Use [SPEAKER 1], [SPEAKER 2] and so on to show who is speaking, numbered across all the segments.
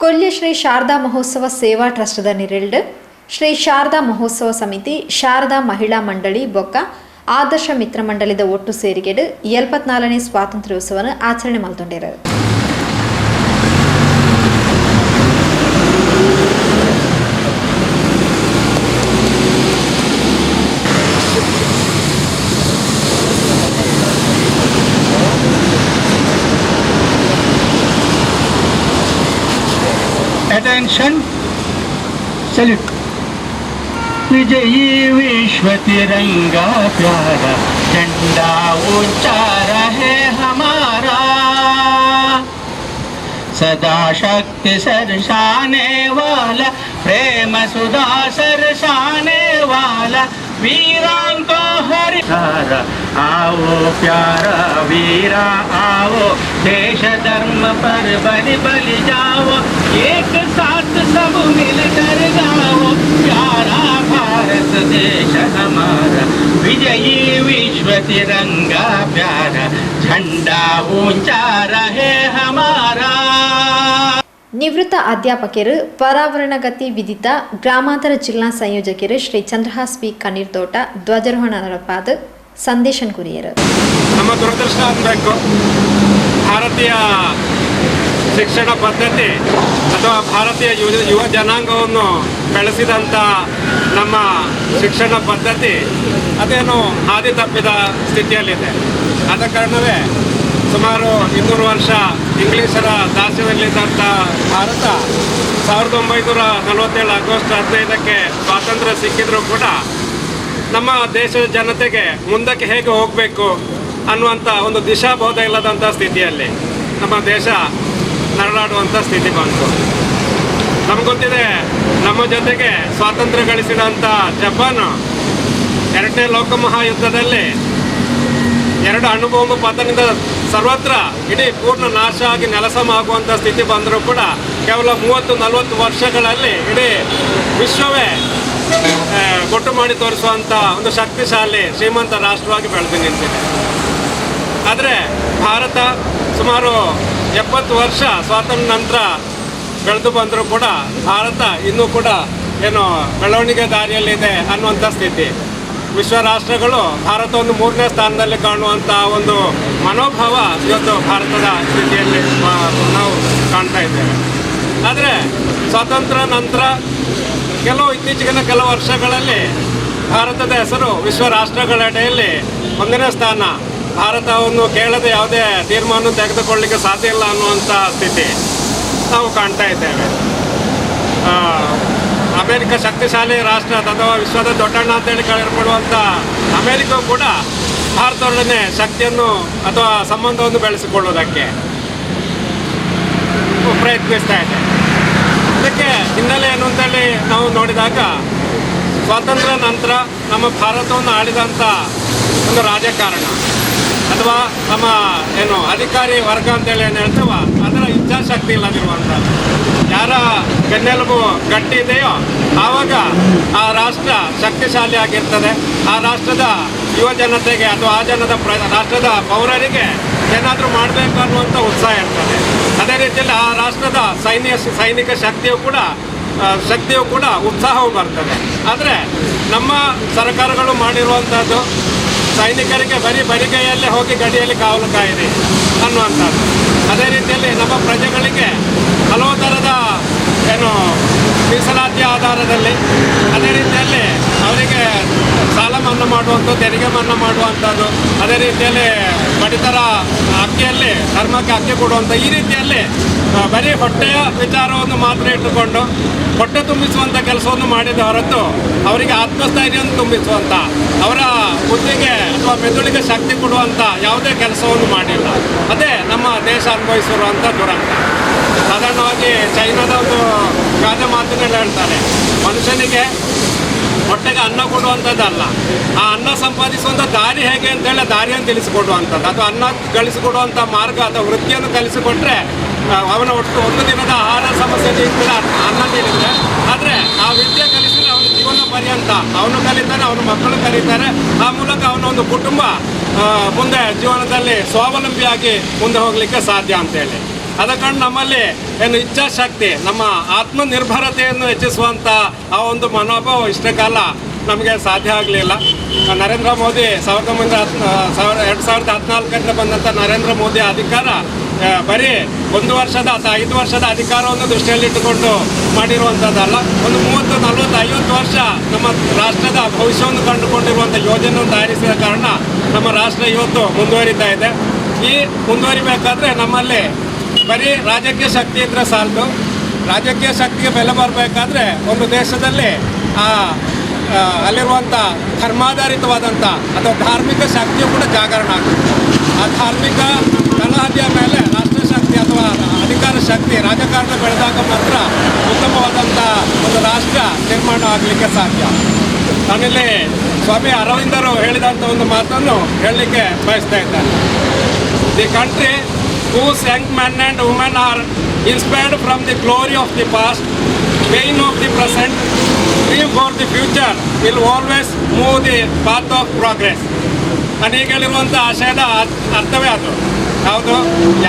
[SPEAKER 1] ಕೊಲ್ಯ ಶ್ರೀ ಶಾರದಾ ಮಹೋತ್ಸವ ಸೇವಾ ಟ್ರಸ್ಟದ ನಿರೆಲ್ಡ್ ಶ್ರೀ ಶಾರದಾ ಮಹೋತ್ಸವ ಸಮಿತಿ ಶಾರದಾ ಮಹಿಳಾ ಮಂಡಳಿ ಬೊಕ್ಕ ಆದರ್ಶ ಮಿತ್ರ ಮಂಡಳಿದ ಒಟ್ಟು ಸೇರಿಕೆಡು 74ನೇ ಸ್ವಾತಂತ್ರ್ಯೋತ್ಸವನ ಆಚರಣೆ ಮಲ್ತೊಂಡೇರು.
[SPEAKER 2] Attention, salute. विजयी विश्व तिरंगा प्यारा झंडा ऊंचा रहे हमारा, सदा शक्ति सरसाने वाला, प्रेम सुधा सरसाने वाला, वीरां को हरिहारा. आओ प्यारा वीरा आओ, देश धर्म पर बलि बलि जाओ, एक साथ सब मिलकर गाओ, प्यारा भारत देश हमारा, विजयी विश्व तिरंगा प्यारा झंडा ऊंचा रहे हमारा.
[SPEAKER 1] ನಿವೃತ್ತ ಅಧ್ಯಾಪಕರು ಪರಾವರಣಗತಿ ವಿದಿತ ಗ್ರಾಮಾಂತರ ಜಿಲ್ಲಾ ಸಂಯೋಜಕರು ಶ್ರೀ ಚಂದ್ರಹಾಸ್ ಪಿ ಕಣ್ಣೀರ್ತೋಟ ಧ್ವಜಾರೋಹಣ ನಡೆಪಾದ ಸಂದೇಶ ಕುರಿಯರು.
[SPEAKER 3] ನಮ್ಮ ದುರದೃಷ್ಟ ಅನ್ನಬೇಕು, ಭಾರತೀಯ ಶಿಕ್ಷಣ ಪದ್ಧತಿ ಅಥವಾ ಭಾರತೀಯ ಯುವ ಜನಾಂಗವನ್ನು ಬೆಳೆಸಿದಂಥ ನಮ್ಮ ಶಿಕ್ಷಣ ಪದ್ಧತಿ ಅದೇನು ಹಾದಿ ತಪ್ಪಿದ ಸ್ಥಿತಿಯಲ್ಲಿದೆ. ಆದ ಕಾರಣವೇ ಸುಮಾರು 200 ವರ್ಷ ಇಂಗ್ಲೀಷರ ದಾಸ್ಯದಲ್ಲಿದ್ದಂಥ ಭಾರತ 1947 ಆಗಸ್ಟ್ 15ಕ್ಕೆ ಸ್ವಾತಂತ್ರ್ಯ ಸಿಕ್ಕಿದ್ರೂ ಕೂಡ ನಮ್ಮ ದೇಶದ ಜನತೆಗೆ ಮುಂದಕ್ಕೆ ಹೇಗೆ ಹೋಗಬೇಕು ಅನ್ನುವಂಥ ಒಂದು ದಿಶಾಬೋಧ ಇಲ್ಲದಂಥ ಸ್ಥಿತಿಯಲ್ಲಿ ನಮ್ಮ ದೇಶ ನರಳಾಡುವಂಥ ಸ್ಥಿತಿ ಬಂತು. ನಮಗೊತ್ತಿದೆ, ನಮ್ಮ ಜೊತೆಗೆ ಸ್ವಾತಂತ್ರ್ಯ ಗಳಿಸಿದಂಥ ಜಪಾನ್ 2ನೇ ಲೋಕಮಹಾಯುದ್ಧದಲ್ಲಿ 2 ಅಣುಬಾಂಬ್ ಪತನದಿಂದ ಸರ್ವತ್ರ ಇಡೀ ಪೂರ್ಣ ನಾಶ ಆಗಿ ನೆಲಸಮ ಆಗುವಂಥ ಸ್ಥಿತಿ ಬಂದರೂ ಕೂಡ ಕೇವಲ 30-40 ವರ್ಷಗಳಲ್ಲಿ ಇಡೀ ವಿಶ್ವವೇ ಗೊಟ್ಟು ಮಾಡಿ ತೋರಿಸುವಂಥ ಒಂದು ಶಕ್ತಿಶಾಲಿ ಶ್ರೀಮಂತ ರಾಷ್ಟ್ರವಾಗಿ ಬೆಳೆದು ನಿಂತಿದೆ. ಆದರೆ ಭಾರತ ಸುಮಾರು 70 ವರ್ಷ ಸ್ವಾತಂತ್ರ್ಯ ನಂತರ ಬೆಳೆದು ಬಂದರೂ ಕೂಡ ಭಾರತ ಇನ್ನೂ ಕೂಡ ಏನು ಬೆಳವಣಿಗೆ ದಾರಿಯಲ್ಲಿದೆ ಅನ್ನುವಂಥ ಸ್ಥಿತಿ. ವಿಶ್ವ ರಾಷ್ಟ್ರಗಳು ಭಾರತವನ್ನು 3ನೇ ಸ್ಥಾನದಲ್ಲಿ ಕಾಣುವಂಥ ಒಂದು ಮನೋಭಾವ ಇವತ್ತು ಭಾರತದ ಸ್ಥಿತಿಯಲ್ಲಿ ನಾವು ಕಾಣ್ತಾ ಇದ್ದೇವೆ. ಆದರೆ ಸ್ವಾತಂತ್ರ್ಯ ನಂತರ ಇತ್ತೀಚಿನ ಕೆಲವು ವರ್ಷಗಳಲ್ಲಿ ಭಾರತದ ಹೆಸರು ವಿಶ್ವ ರಾಷ್ಟ್ರಗಳೆಡೆಯಲ್ಲಿ 1ನೇ ಸ್ಥಾನ. ಭಾರತವನ್ನು ಕೇಳದೆ ಯಾವುದೇ ತೀರ್ಮಾನ ತೆಗೆದುಕೊಳ್ಳಲಿಕ್ಕೆ ಸಾಧ್ಯ ಇಲ್ಲ ಅನ್ನುವಂಥ ಸ್ಥಿತಿ ನಾವು ಕಾಣ್ತಾ ಇದ್ದೇವೆ. ಅಮೇರಿಕ ಶಕ್ತಿಶಾಲಿ ರಾಷ್ಟ್ರ ಅಥವಾ ವಿಶ್ವದ ದೊಡ್ಡಣ್ಣ ಅಂತೇಳಿ ಕರೆಯಲ್ಪಡುವಂಥ ಅಮೇರಿಕ ಕೂಡ ಭಾರತದೊಡನೆ ಶಕ್ತಿಯನ್ನು ಅಥವಾ ಸಂಬಂಧವನ್ನು ಬೆಳೆಸಿಕೊಳ್ಳುವುದಕ್ಕೆ ಪ್ರಯತ್ನಿಸ್ತಾ ಇದೆ. ಇದಕ್ಕೆ ಹಿನ್ನೆಲೆ ಏನು ಅಂತೇಳಿ ನಾವು ನೋಡಿದಾಗ ಸ್ವಾತಂತ್ರ್ಯ ನಂತರ ನಮ್ಮ ಭಾರತವನ್ನು ಆಳಿದಂಥ ಒಂದು ರಾಜಕಾರಣ ಅಥವಾ ನಮ್ಮ ಅಧಿಕಾರಿ ವರ್ಗ ಅಂತೇಳಿ ಏನು ಹೇಳ್ತೇವ ಅದರ ಇಚ್ಛಾಶಕ್ತಿ ಇಲ್ಲದಿರುವಂಥದ್ದು. ಯಾರ ಬೆನ್ನೆಲುಬು ಗಟ್ಟಿ ಇದೆಯೋ ಆವಾಗ ಆ ರಾಷ್ಟ್ರ ಶಕ್ತಿಶಾಲಿ ಆಗಿರ್ತದೆ. ಆ ರಾಷ್ಟ್ರದ ಯುವ ಜನತೆಗೆ ಅಥವಾ ಆ ರಾಷ್ಟ್ರದ ಪೌರರಿಗೆ ಏನಾದರೂ ಮಾಡಬೇಕು ಅನ್ನುವಂಥ ಉತ್ಸಾಹ ಇರ್ತದೆ. ಅದೇ ರೀತಿಯಲ್ಲಿ ಆ ರಾಷ್ಟ್ರದ ಸೈನಿಕ ಶಕ್ತಿಯು ಕೂಡ ಉತ್ಸಾಹವೂ ಬರ್ತದೆ. ಆದರೆ ನಮ್ಮ ಸರ್ಕಾರಗಳು ಮಾಡಿರುವಂಥದ್ದು ಸೈನಿಕರಿಗೆ ಬರಿಗೈಯಲ್ಲೇ ಹೋಗಿ ಗಡಿಯಲ್ಲಿ ಕಾವಲು ಕಾಯಿರಿ ಅನ್ನುವಂಥದ್ದು. ಅದೇ ರೀತಿಯಲ್ಲಿ ನಮ್ಮ ಪ್ರಜೆಗಳಿಗೆ ಹಲವು ಥರದ ಮೀಸಲಾತಿ ಆಧಾರದಲ್ಲಿ ಅದೇ ರೀತಿಯಲ್ಲಿ ಅವರಿಗೆ ಸಾಲ ಮನ್ನಾ ಮಾಡುವಂಥದ್ದು, ತೆರಿಗೆ ಮನ್ನಾ ಮಾಡುವಂಥದ್ದು, ಅದೇ ರೀತಿಯಲ್ಲಿ ಪಡಿತರ ಅಕ್ಕಿಯಲ್ಲಿ ಧರ್ಮಕ್ಕೆ ಅಕ್ಕಿ ಕೊಡುವಂಥ ಈ ರೀತಿಯಲ್ಲಿ ಬರೀ ಹೊಟ್ಟೆಯ ವಿಚಾರವನ್ನು ಮಾತ್ರ ಇಟ್ಟುಕೊಂಡು ಹೊಟ್ಟೆ ತುಂಬಿಸುವಂಥ ಕೆಲಸವನ್ನು ಮಾಡಿದ ಹೊರತು ಅವರಿಗೆ ಆತ್ಮಸ್ಥೈರ್ಯವನ್ನು ತುಂಬಿಸುವಂಥ, ಅವರ ಬುದ್ಧಿಗೆ ಅಥವಾ ಮೆದುಳಿಗೆ ಶಕ್ತಿ ಕೊಡುವಂಥ ಯಾವುದೇ ಕೆಲಸವನ್ನು ಮಾಡಿಲ್ಲ. ಅದೇ ನಮ್ಮ ದೇಶ ಅನುಭವಿಸಿರುವಂಥ ದುರಂತ. ಸಾಧಾರಣವಾಗಿ ಚೈನಾದ ಒಂದು ಗಾದೆ ಮಾತಿನಲ್ಲಿ ಹೇಳ್ತಾರೆ, ಮನುಷ್ಯನಿಗೆ ಹೊಟ್ಟೆಗೆ ಅನ್ನ ಕೊಡುವಂಥದ್ದಲ್ಲ, ಆ ಅನ್ನ ಸಂಪಾದಿಸುವಂಥ ದಾರಿ ಹೇಗೆ ಅಂತೇಳಿ ದಾರಿಯನ್ನು ತಿಳಿಸಿಕೊಡುವಂಥದ್ದು ಅಥವಾ ಅನ್ನ ಗಳಿಸಿಕೊಡುವಂಥ ಮಾರ್ಗ ಅಥವಾ ವೃತ್ತಿಯನ್ನು ಕಲಿಸಿಕೊಟ್ರೆ ಅವನ ಒಂದು ದಿನದ ಆಹಾರ ಸಮಸ್ಯೆ ನೀಡಿದ್ರೆ ಅನ್ನ ನೀಡಿದ್ರೆ, ಆದರೆ ಆ ವಿದ್ಯೆ ಕಲಿಸಿದ್ರೆ ಅವನ ಜೀವನ ಪರ್ಯಂತ ಅವನು ಕಲಿತಾನೆ, ಅವನ ಮಕ್ಕಳು ಕಲಿತಾರೆ. ಆ ಮೂಲಕ ಅವನ ಒಂದು ಕುಟುಂಬ ಮುಂದೆ ಜೀವನದಲ್ಲಿ ಸ್ವಾವಲಂಬಿಯಾಗಿ ಮುಂದೆ ಹೋಗಲಿಕ್ಕೆ ಸಾಧ್ಯ ಅಂತೇಳಿ. ಅದ ಕಾರಣ ನಮ್ಮಲ್ಲಿ ಏನು ಇಚ್ಛಾಶಕ್ತಿ, ನಮ್ಮ ಆತ್ಮನಿರ್ಭರತೆಯನ್ನು ಹೆಚ್ಚಿಸುವಂಥ ಆ ಒಂದು ಮನೋಭಾವ ಇಷ್ಟ ಕಾಲ ನಮಗೆ ಸಾಧ್ಯ ಆಗಲಿಲ್ಲ. ನರೇಂದ್ರ ಮೋದಿ 2014 ಬಂದಂಥ ನರೇಂದ್ರ ಮೋದಿ ಅಧಿಕಾರ ಬರೀ 1 ವರ್ಷದ ಅಥವಾ 5 ವರ್ಷದ ಅಧಿಕಾರವನ್ನು ದೃಷ್ಟಿಯಲ್ಲಿಟ್ಟುಕೊಂಡು ಮಾಡಿರುವಂಥದ್ದಲ್ಲ. ಒಂದು 30, 40, 50 ವರ್ಷ ನಮ್ಮ ರಾಷ್ಟ್ರದ ಭವಿಷ್ಯವನ್ನು ಕಂಡುಕೊಂಡಿರುವಂಥ ಯೋಜನೆಯನ್ನು ತಯಾರಿಸಿದ ಕಾರಣ ನಮ್ಮ ರಾಷ್ಟ್ರ ಇವತ್ತು ಮುಂದುವರಿತಾ ಇದೆ. ಈ ಮುಂದುವರಿಬೇಕಾದ್ರೆ ನಮ್ಮಲ್ಲಿ ಬರೀ ರಾಜಕೀಯ ಶಕ್ತಿ ಇದ್ದರೆ ಸಾಲದು. ರಾಜಕೀಯ ಶಕ್ತಿಗೆ ಬೆಲೆ ಬರಬೇಕಾದ್ರೆ ಒಂದು ದೇಶದಲ್ಲಿ ಅಲ್ಲಿರುವಂಥ ಧರ್ಮಾಧಾರಿತವಾದಂಥ ಅಥವಾ ಧಾರ್ಮಿಕ ಶಕ್ತಿಯು ಕೂಡ ಜಾಗರಣ ಆಗುತ್ತೆ. ಆ ಧಾರ್ಮಿಕ ತಳಹದಿಯ ಮೇಲೆ ರಾಷ್ಟ್ರ ಶಕ್ತಿ ಅಥವಾ ಅಧಿಕಾರ ಶಕ್ತಿ ರಾಜಕಾರಣ ಬೆಳೆದಾಗ ಮಾತ್ರ ಉತ್ತಮವಾದಂಥ ಒಂದು ರಾಷ್ಟ್ರ ನಿರ್ಮಾಣ ಆಗಲಿಕ್ಕೆ ಸಾಧ್ಯ. ನಾನಿಲ್ಲಿ ಸ್ವಾಮಿ ಅರವಿಂದರು ಹೇಳಿದಂಥ ಒಂದು ಮಾತನ್ನು ಹೇಳಲಿಕ್ಕೆ ಬಯಸ್ತಾ ಇದ್ದಾರೆ. The country whose young men and women are inspired from the glory of the past, pain of the present, dream for the future will always move the path of progress. ಈಗ ಹೇಳಿರುವಂಥ ಆಶಯದ ಅರ್ಥವೇ ಅದು. ಯಾವುದು?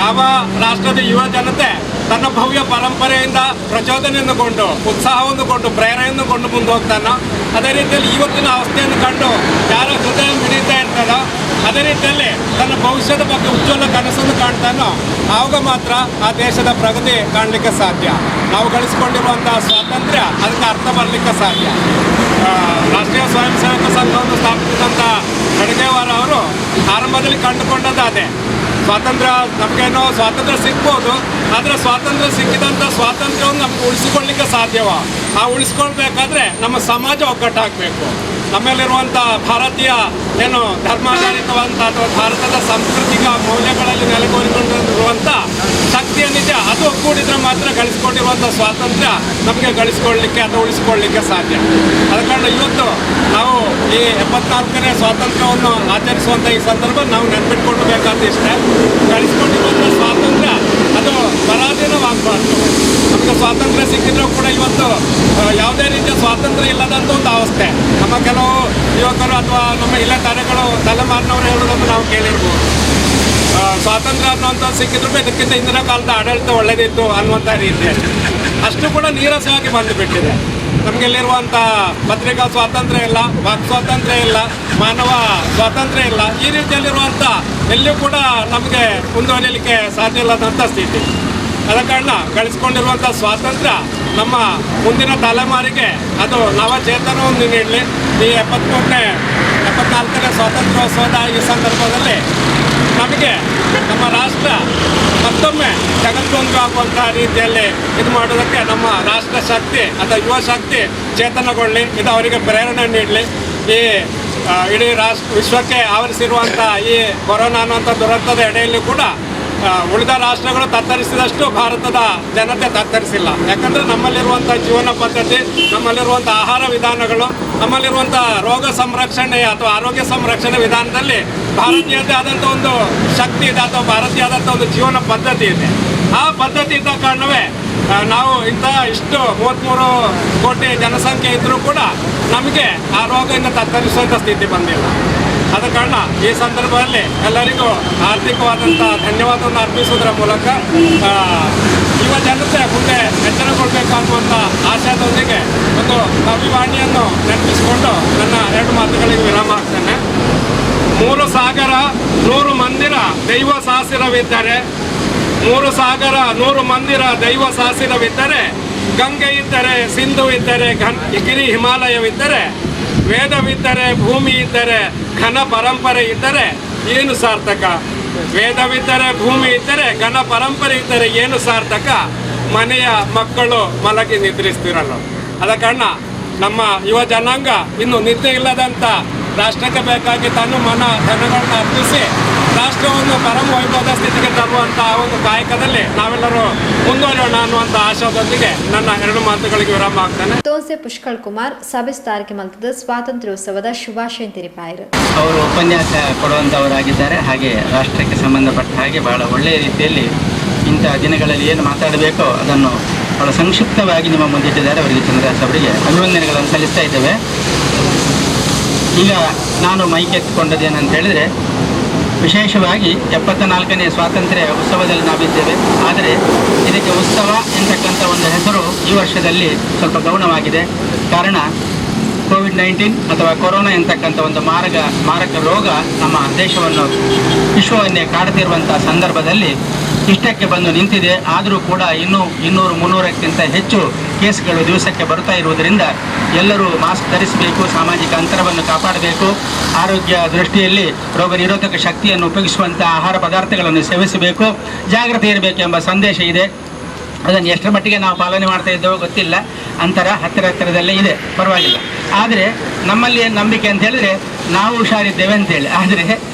[SPEAKER 3] ಯಾವ ರಾಷ್ಟ್ರದ ಯುವ ಜನತೆ ತನ್ನ ಭವ್ಯ ಪರಂಪರೆಯಿಂದ ಪ್ರಚೋದನೆಯನ್ನುಕೊಂಡು, ಉತ್ಸಾಹವನ್ನುಕೊಂಡು, ಪ್ರೇರಣೆಯನ್ನುಕೊಂಡು ಮುಂದೆ ಹೋಗ್ತಾನೋ, ಅದೇ ರೀತಿಯಲ್ಲಿ ಇವತ್ತಿನ ಅವಸ್ಥೆಯನ್ನು ಕಂಡು ಯಾರ ಹೃದಯ ಮಿಡಿತಾ ಇರ್ತದೋ, ಅದೇ ರೀತಿಯಲ್ಲಿ ತನ್ನ ಭವಿಷ್ಯದ ಬಗ್ಗೆ ಉಜ್ವಲ ಕನಸನ್ನು ಕಾಣ್ತಾನೋ, ಆವಾಗ ಮಾತ್ರ ಆ ದೇಶದ ಪ್ರಗತಿ ಕಾಣಲಿಕ್ಕೆ ಸಾಧ್ಯ. ನಾವು ಗಳಿಸಿಕೊಂಡಿರುವಂತಹ ಸ್ವಾತಂತ್ರ್ಯ ಅದಕ್ಕೆ ಅರ್ಥ ಬರಲಿಕ್ಕೆ ಸಾಧ್ಯ. ರಾಷ್ಟ್ರೀಯ ಸ್ವಯಂ ಸೇವಕ ಸಂಘವನ್ನು ಸ್ಥಾಪಿಸಿದಂಥ ಖಡ್ಗೇವಾರ ಅವರು ಆರಂಭದಲ್ಲಿ ಕಂಡುಕೊಂಡದ್ದು ಅದೇ. ಸ್ವಾತಂತ್ರ್ಯ ನಮಗೇನೋ ಸ್ವಾತಂತ್ರ್ಯ ಸಿಗ್ಬೋದು, ಆದರೆ ಸ್ವಾತಂತ್ರ್ಯ ಸಿಕ್ಕಿದಂಥ ಸ್ವಾತಂತ್ರ್ಯವನ್ನು ನಮ್ಗೆ ಉಳಿಸಿಕೊಳ್ಳಲಿಕ್ಕೆ ಸಾಧ್ಯವ. ಆ ಉಳಿಸ್ಕೊಳ್ಬೇಕಾದ್ರೆ ನಮ್ಮ ಸಮಾಜ ಒಗ್ಗಟ್ಟಾಗಬೇಕು. ನಮ್ಮಲ್ಲಿರುವಂಥ ಭಾರತೀಯ ಏನು ಧರ್ಮಾಧಾರಿತವಂತ ಅಥವಾ ಭಾರತದ ಸಾಂಸ್ಕೃತಿಕ ಮೌಲ್ಯಗಳಲ್ಲಿ ನೆಲೆಗೊಂಡಿರುವಂಥ ಶಕ್ತಿಯ ನಿಜ ಅದು ಒಗ್ಗೂಡಿದ್ರೆ ಮಾತ್ರ ಗಳಿಸ್ಕೊಂಡಿರುವಂಥ ಸ್ವಾತಂತ್ರ್ಯ ನಮಗೆ ಗಳಿಸ್ಕೊಳ್ಳಲಿಕ್ಕೆ ಅಥವಾ ಉಳಿಸ್ಕೊಳ್ಳಲಿಕ್ಕೆ ಸಾಧ್ಯ. ಅದ ಕಾರಣ ಇವತ್ತು ನಾವು ಈ 74ನೇ ಸ್ವಾತಂತ್ರ್ಯವನ್ನು ಆಚರಿಸುವಂಥ ಈ ಸಂದರ್ಭ ನಾವು ನೆನಪಿಟ್ಕೊಳ್ಬೇಕಾದ ಇಷ್ಟೇ. ಗಳಿಸ್ಕೊಂಡಿರುವಂಥ ಸ್ವಾತಂತ್ರ್ಯ ಅದು ಪರಾಧೀನವಾಗಬಾರ್ದು. ನಮಗೆ ಸ್ವಾತಂತ್ರ್ಯ ಸಿಕ್ಕಿದ್ರೂ ಕೂಡ ಇವತ್ತು ಯಾವುದೇ ರೀತಿಯ ಸ್ವಾತಂತ್ರ್ಯ ಇಲ್ಲದಂಥ ಒಂದು ಅವಸ್ಥೆ. ನಮ್ಮ ಕೆಲವು ಯುವಕರು ಅಥವಾ ನಮ್ಮ ಇಲ್ಲ ತಲೆಮಾರಿನವರು ಹೇಳೋದನ್ನು ನಾವು ಕೇಳಿರ್ಬೋದು. ಸ್ವಾತಂತ್ರ್ಯ ಅನ್ನುವಂಥದ್ದು ಸಿಕ್ಕಿದ್ರು ಇದಕ್ಕಿಂತ ಹಿಂದಿನ ಕಾಲದ ಆಡಳಿತ ಒಳ್ಳೆಯದಿತ್ತು ಅನ್ನುವಂಥ ರೀತಿಯಲ್ಲಿ ಅಷ್ಟು ಕೂಡ ನೀರಸವಾಗಿ ಬಂದುಬಿಟ್ಟಿದೆ. ನಮಗೆಲ್ಲಿರುವಂಥ ಪತ್ರಿಕಾ ಸ್ವಾತಂತ್ರ್ಯ ಇಲ್ಲ, ವಾಕ್ ಸ್ವಾತಂತ್ರ್ಯ ಇಲ್ಲ, ಮಾನವ ಸ್ವಾತಂತ್ರ್ಯ ಇಲ್ಲ. ಈ ರೀತಿಯಲ್ಲಿರುವಂಥ ಎಲ್ಲಿಯೂ ಕೂಡ ನಮಗೆ ಮುಂದುವರಿಯಲಿಕ್ಕೆ ಸಾಧ್ಯ ಇಲ್ಲದಂಥ ಸ್ಥಿತಿ. ಆದ ಕಾರಣ ಗಳಿಸ್ಕೊಂಡಿರುವಂಥ ಸ್ವಾತಂತ್ರ್ಯ ನಮ್ಮ ಮುಂದಿನ ತಲೆಮಾರಿಗೆ ಅದು ನವಚೇತನವನ್ನು ನೀಡಲಿ. ಈ 74ನೇ ಸ್ವಾತಂತ್ರ್ಯೋತ್ಸವದ ಈ ಸಂದರ್ಭದಲ್ಲಿ ನಮಗೆ ನಮ್ಮ ರಾಷ್ಟ್ರ ಮತ್ತೊಮ್ಮೆ ಜಗತ್ತೊಂದು ಆಗುವಂಥ ರೀತಿಯಲ್ಲಿ ಇದು ಮಾಡೋದಕ್ಕೆ ನಮ್ಮ ರಾಷ್ಟ್ರ ಶಕ್ತಿ ಅಥವಾ ಯುವ ಶಕ್ತಿ ಚೇತನಗೊಳ್ಳಿ, ಇದು ಅವರಿಗೆ ಪ್ರೇರಣೆ ನೀಡಲಿ. ಈ ಇಡೀ ವಿಶ್ವಕ್ಕೆ ಆವರಿಸಿರುವಂಥ ಈ ಕೊರೋನಾ ಅನ್ನುವಂಥ ದುರಂತದ ಎಡೆಯಲ್ಲಿ ಕೂಡ ಉಳಿದ ರಾಷ್ಟ್ರಗಳು ತತ್ತರಿಸಿದಷ್ಟು ಭಾರತದ ಜನತೆ ತತ್ತರಿಸಿಲ್ಲ. ಯಾಕಂದರೆ ನಮ್ಮಲ್ಲಿರುವಂಥ ಜೀವನ ಪದ್ಧತಿ, ನಮ್ಮಲ್ಲಿರುವಂಥ ಆಹಾರ ವಿಧಾನಗಳು, ನಮ್ಮಲ್ಲಿರುವಂಥ ರೋಗ ಸಂರಕ್ಷಣೆ ಅಥವಾ ಆರೋಗ್ಯ ಸಂರಕ್ಷಣೆ ವಿಧಾನದಲ್ಲಿ ಭಾರತೀಯದೇ ಆದಂಥ ಒಂದು ಶಕ್ತಿ ಇದೆ ಅಥವಾ ಭಾರತೀಯ ಆದಂಥ ಒಂದು ಜೀವನ ಪದ್ಧತಿ ಇದೆ. ಆ ಪದ್ಧತಿ ಇದ್ದ ಕಾರಣವೇ ನಾವು ಇಷ್ಟು 33 ಕೋಟಿ ಜನಸಂಖ್ಯೆ ಇದ್ದರೂ ಕೂಡ ನಮಗೆ ಆ ರೋಗದಿಂದ ತತ್ತರಿಸುವಂಥ ಸ್ಥಿತಿ ಬಂದಿಲ್ಲ. ಆದ ಕಾರಣ ಈ ಸಂದರ್ಭದಲ್ಲಿ ಎಲ್ಲರಿಗೂ ಆರ್ಥಿಕವಾದಂಥ ಧನ್ಯವಾದವನ್ನು ಅರ್ಪಿಸುವುದರ ಮೂಲಕ ಯುವ ಜನತೆ ಮುಂದೆ ಎಚ್ಚರಗೊಳ್ಬೇಕು ಅನ್ನುವಂಥ ಆಶಯದೊಂದಿಗೆ ಒಂದು ಕವಿವಾಣಿಯನ್ನು ನೆನಪಿಸಿಕೊಂಡು ನನ್ನ 2 ಮಾತುಗಳಿಗೆ ವಿರಾಮ ಹಾಕ್ತೇನೆ. 3 ಸಾಗರ 100 ಮಂದಿರ ದೈವ ಸಾಸಿರವಿದ್ದರೆ, 3 ಸಾಗರ 100 ಮಂದಿರ ದೈವ ಸಾಸಿರವಿದ್ದರೆ, ಗಂಗೆ ಇದ್ದರೆ, ಸಿಂಧು ಇದ್ದರೆ, ಗಿರಿ ಹಿಮಾಲಯವಿದ್ದರೆ, ವೇದವಿದ್ದರೆ, ಭೂಮಿ ಇದ್ದರೆ, ಘನ ಪರಂಪರೆ ಇದ್ದರೆ ಏನು ಸಾರ್ಥಕ? ವೇದವಿದ್ದರೆ, ಭೂಮಿ ಇದ್ದರೆ, ಘನ ಪರಂಪರೆ ಇದ್ದರೆ ಏನು ಸಾರ್ಥಕ? ಮನೆಯ ಮಕ್ಕಳು ಮಲಗಿ ನಿದ್ರಿಸ್ತಿರಲ್ಲ. ಆದ ಕಾರಣ ನಮ್ಮ ಯುವ ಜನಾಂಗ ಇನ್ನು ನಿದ್ದೆ ಇಲ್ಲದಂಥ ರಾಷ್ಟ್ರಕ್ಕೆ ಬೇಕಾಗಿ ತನ್ನ ಮನ ಧನಗಳನ್ನ ಅರ್ಪಿಸಿ ರಾಷ್ಟ್ರವನ್ನು ಪರಮ ವೈಭವದ ಸ್ಥಿತಿಗೆ ತರುವಂಥ ಒಂದು ಕಾಯಕದಲ್ಲಿ ನಾವೆಲ್ಲರೂ ಮುಂದುವರಿಯೋಣ ಅನ್ನುವಂಥ ಆಶಯದೊಂದಿಗೆ ನನ್ನ 2 ಮಾತುಗಳಿಗೆ ವಿರಾಮ ಆಗ್ತಾನೆ.
[SPEAKER 1] ತೋನ್ಸೆ ಪುಷ್ಕಳ್ ಕುಮಾರ್ ಸಭೆ ಸ್ಥಾರಕ್ಕೆ ಮಲ್ತದ ಸ್ವಾತಂತ್ರ್ಯೋತ್ಸವದ ಶುಭಾಶಯ ತಿರಿಪಾಯರು.
[SPEAKER 2] ಅವರು ಉಪನ್ಯಾಸ ಕೊಡುವಂಥವರಾಗಿದ್ದಾರೆ. ಹಾಗೆ ರಾಷ್ಟ್ರಕ್ಕೆ ಸಂಬಂಧಪಟ್ಟ ಹಾಗೆ ಬಹಳ ಒಳ್ಳೆಯ ರೀತಿಯಲ್ಲಿ ಇಂಥ ದಿನಗಳಲ್ಲಿ ಏನು ಮಾತಾಡಬೇಕೋ ಅದನ್ನು ಬಹಳ ಸಂಕ್ಷಿಪ್ತವಾಗಿ ನಿಮ್ಮ ಮುಂದಿಟ್ಟಿದ್ದಾರೆ. ಅವರಿಗೆ ಚಂದ್ರದಾಸ್ ಅವರಿಗೆ ಅಭಿನಂದನೆಗಳನ್ನು ಸಲ್ಲಿಸ್ತಾ ಇದ್ದೇವೆ. ಈಗ ನಾನು ಮೈಕ್ ಎತ್ತಿಕೊಂಡದ್ದೇನಂತ ಹೇಳಿದರೆ, ವಿಶೇಷವಾಗಿ 74ನೇ ಸ್ವಾತಂತ್ರ್ಯ ಉತ್ಸವದಲ್ಲಿ ನಾವಿದ್ದೇವೆ. ಆದರೆ ಇದಕ್ಕೆ ಉತ್ಸವ ಎಂತಕ್ಕಂಥ ಒಂದು ಹೆಸರು ಈ ವರ್ಷದಲ್ಲಿ ಸ್ವಲ್ಪ ಗೌಣವಾಗಿದೆ. ಕಾರಣ ಕೋವಿಡ್-19 ಅಥವಾ ಕೊರೋನಾ ಎಂತಕ್ಕಂಥ ಒಂದು ಮಾರಕ ರೋಗ ನಮ್ಮ ದೇಶವನ್ನು, ವಿಶ್ವವನ್ನೇ ಕಾಡುತ್ತಿರುವಂಥ ಸಂದರ್ಭದಲ್ಲಿ ಇಷ್ಟಕ್ಕೆ ಬಂದು ನಿಂತಿದೆ. ಆದರೂ ಕೂಡ ಇನ್ನೂ 200-300ಕ್ಕಿಂತ ಹೆಚ್ಚು ಕೇಸ್ಗಳು ದಿವಸಕ್ಕೆ ಬರ್ತಾ ಇರುವುದರಿಂದ ಎಲ್ಲರೂ ಮಾಸ್ಕ್ ಧರಿಸಬೇಕು, ಸಾಮಾಜಿಕ ಅಂತರವನ್ನು ಕಾಪಾಡಬೇಕು, ಆರೋಗ್ಯ ದೃಷ್ಟಿಯಲ್ಲಿ ರೋಗ ನಿರೋಧಕ ಶಕ್ತಿಯನ್ನು ಉಪಯೋಗಿಸುವಂಥ ಆಹಾರ ಪದಾರ್ಥಗಳನ್ನು ಸೇವಿಸಬೇಕು, ಜಾಗೃತಿ ಇರಬೇಕು ಎಂಬ ಸಂದೇಶ ಇದೆ. ಅದನ್ನು ಎಷ್ಟರ ಮಟ್ಟಿಗೆ ನಾವು ಪಾಲನೆ ಮಾಡ್ತಾ ಇದ್ದೇವೋ ಗೊತ್ತಿಲ್ಲ. ಅಂತರ ಹತ್ತಿರದಲ್ಲೇ ಇದೆ, ಪರವಾಗಿಲ್ಲ. ಆದರೆ ನಮ್ಮಲ್ಲಿ ಏನು ನಂಬಿಕೆ ಅಂತ ಹೇಳಿದ್ರೆ ನಾವು ಹುಷಾರಿದ್ದೇವೆ ಅಂತೇಳಿ. ಆದರೆ